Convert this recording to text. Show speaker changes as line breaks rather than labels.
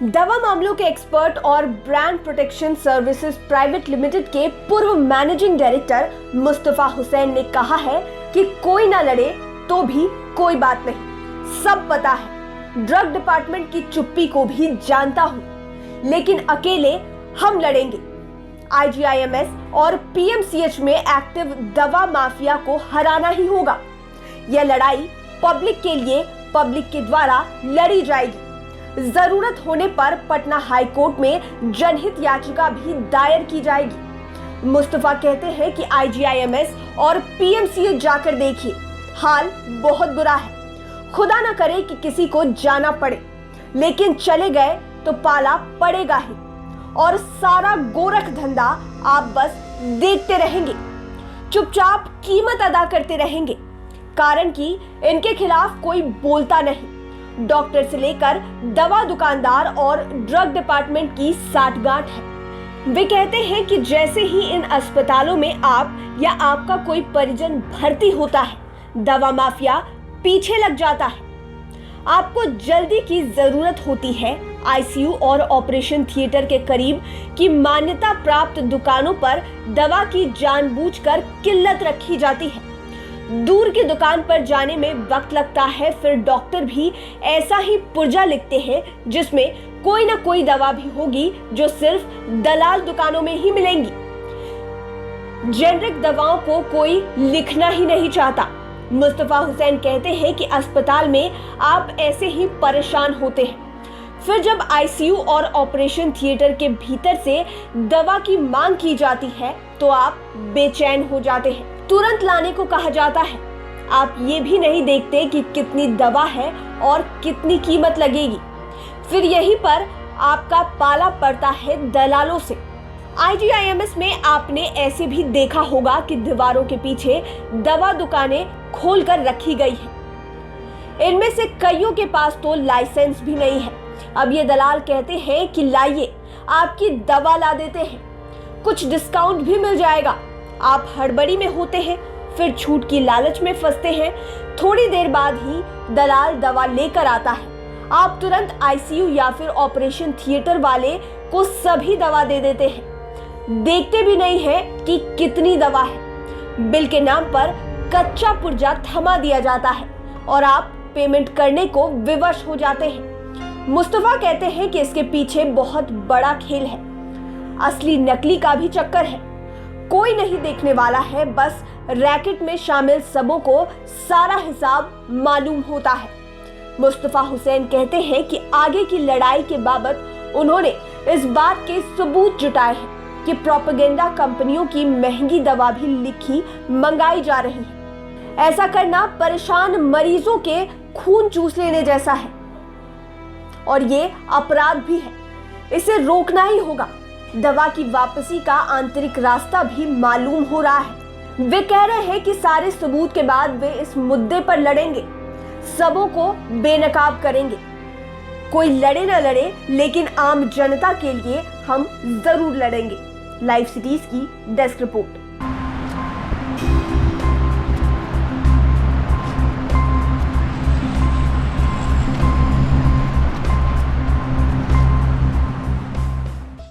दवा मामलों के एक्सपर्ट और brand protection services private limited के पूर्व मैनेजिंग डायरेक्टर मुस्तफा हुसैन ने कहा है कि कोई ना लड़े तो भी कोई बात नहीं, सब पता है। ड्रग डिपार्टमेंट की चुप्पी को भी जानता हूं, लेकिन अकेले हम लड़ेंगे। IGIMS और PMCH में एक्टिव दवा माफिया को हराना ही होगा। यह लड़ाई पब्लिक के लिए पब्लिक के द्वारा लड़ी जाएगी। जरूरत होने पर पटना हाई कोर्ट में जनहित याचिका भी दायर की जाएगी। मुस्तफा कहते हैं कि IGIMS और PMCH जाकर देखिए, हाल बहुत बुरा है। खुदा न करे कि किसी को जाना पड़े, लेकिन चले गए तो पाला पड़ेगा ही, और सारा गोरख धंधा आप बस देखते रहेंगे, चुपचाप कीमत अदा करते रहेंगे, कारण कि इनके खिलाफ कोई बोलता नहीं। डॉक्टर से लेकर दवा दुकानदार और ड्रग डिपार्टमेंट की साठगांठ है। वे कहते हैं कि जैसे ही इन अस्पतालों में आप या आपका कोई परिजन भर्ती होता है, दवा माफिया पीछे लग जाता है। आपको जल्दी की जरूरत होती है। ICU और ऑपरेशन थिएटर के करीब की मान्यता प्राप्त दुकानों पर दवा की जानबूझकर किल्लत रखी जाती है। दूर की दुकान पर जाने में वक्त लगता है, फिर डॉक्टर भी ऐसा ही पुर्जा लिखते हैं जिसमें कोई ना कोई दवा भी होगी जो सिर्फ दलाल दुकानों में ही मिलेंगी। जेनरिक दवाओं को कोई लिखना ही नहीं चाहता। मुस्तफा हुसैन कहते हैं कि अस्पताल में आप ऐसे ही परेशान होते हैं, फिर जब ICU और ऑपरेशन थिएटर के भीतर से दवा की मांग की जाती है तो आप बेचैन हो जाते हैं। तुरंत लाने को कहा जाता है। आप ये भी नहीं देखते कि कितनी दवा है और कितनी कीमत लगेगी। फिर यहीं पर आपका पाला पड़ता है दलालों से। IGIMS में आपने ऐसे भी देखा होगा कि दीवारों के पीछे दवा दुकानें खोलकर रखी गई हैं। इनमें से कईयों के पास तो लाइसेंस भी नहीं है। अब ये दलाल कहते हैं कि लाइए, आपकी दवा ला देते हैं, कुछ डिस्काउंट भी मिल जाएगा। आप हड़बड़ी में होते हैं, फिर छूट की लालच में फंसते हैं। थोड़ी देर बाद ही दलाल दवा लेकर आता है। आप तुरंत ICU या फिर ऑपरेशन थिएटर वाले को सभी दवा दे देते हैं, देखते भी नहीं है कि कितनी दवा है। बिल के नाम पर कच्चा पुर्जा थमा दिया जाता है और आप पेमेंट करने को विवश हो जाते हैं। मुस्तफा कहते हैं कि इसके पीछे बहुत बड़ा खेल है, असली नकली का भी चक्कर है। कोई नहीं देखने वाला है, बस रैकेट में शामिल सबों को सारा हिसाब मालूम होता है। मुस्तफा हुसैन कहते हैं कि आगे की लड़ाई के बाबत उन्होंने इस बात के सबूत जुटाए हैं कि प्रोपेगेंडा कंपनियों की महंगी दवा भी लिखी मंगाई जा रही है। ऐसा करना परेशान मरीजों के खून चूस लेने जैसा है और ये अपराध भी है। इसे रोकना ही होगा। दवा की वापसी का आंतरिक रास्ता भी मालूम हो रहा है। वे कह रहे हैं कि सारे सबूत के बाद वे इस मुद्दे पर लड़ेंगे, सबों को बेनकाब करेंगे। कोई लड़े न लड़े, लेकिन आम जनता के लिए हम जरूर लड़ेंगे। लाइव सिटीज की डेस्क रिपोर्ट।